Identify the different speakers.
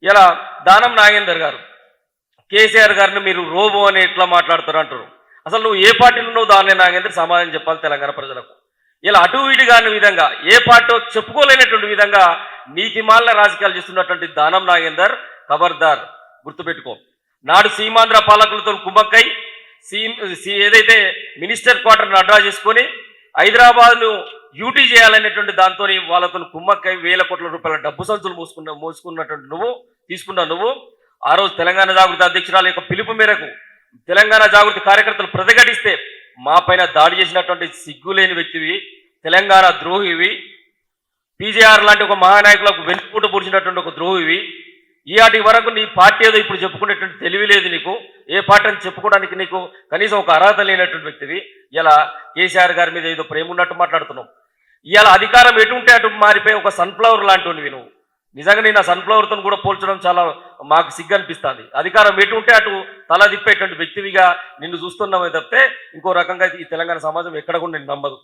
Speaker 1: ఇలా దానం నాగేందర్ గారు కేసీఆర్ గారిని మీరు రోబో అని ఎట్లా మాట్లాడుతారు అంటారు. అసలు నువ్వు ఏ పార్టీలో ఉన్నావు దాన్ని నాగేందర్ సమాధానం చెప్పాలి తెలంగాణ ప్రజలకు. ఇలా అటు ఇటు కాని విధంగా ఏ పార్టీ చెప్పుకోలేనటువంటి విధంగా నీతిమాలిన రాజకీయాలు చేస్తున్నటువంటి దానం నాగేందర్ ఖబర్దార్ గుర్తుపెట్టుకో. నాడు సీమాంధ్ర పాలకులతో కుమ్మక్కై ఏదైతే మినిస్టర్ క్వార్టర్ను అడ్రా చేసుకొని హైదరాబాద్ను యూటీ చేయాలనేటువంటి దాంతో వాళ్ళతో కుమ్మక్కై వేల కోట్ల రూపాయల డబ్బు సంచులు మోసుకున్నటువంటి తీసుకున్న నువ్వు ఆ రోజు తెలంగాణ జాగృతి అధ్యక్షురాల యొక్క పిలుపు మేరకు తెలంగాణ జాగృతి కార్యకర్తలు ప్రతిఘటిస్తే మా పైన దాడి చేసినటువంటి సిగ్గులేని వ్యక్తివి, తెలంగాణ ద్రోహివి, పీజేఆర్ లాంటి ఒక మహానాయకులకు వెనుకూట పొడిచినటువంటి ఒక ద్రోహివి. ఈనాటి వరకు నీ పార్టీ ఏదో ఇప్పుడు చెప్పుకునేటువంటి తెలివి లేదు నీకు. ఏ పార్టీ అని చెప్పుకోవడానికి నీకు కనీసం ఒక అర్హత లేనటువంటి వ్యక్తివి. ఇలా కేసీఆర్ గారి మీద ఏదో ప్రేమ ఉన్నట్టు మాట్లాడుతున్నావు. ఇవాళ అధికారం ఎటుంటే అటు మారిపోయి ఒక సన్ఫ్లవర్ లాంటివి నువ్వు. నిజంగా నేను ఆ సన్ఫ్లవర్తో కూడా పోల్చడం చాలా మాకు సిగ్గు అనిపిస్తుంది. అధికారం ఎటుంటే అటు తల తిప్పేటువంటి వ్యక్తివిగా నిన్ను చూస్తున్నామే తప్పితే ఇంకో రకంగా ఈ తెలంగాణ సమాజం ఎక్కడ కూడా నేను నమ్మదు.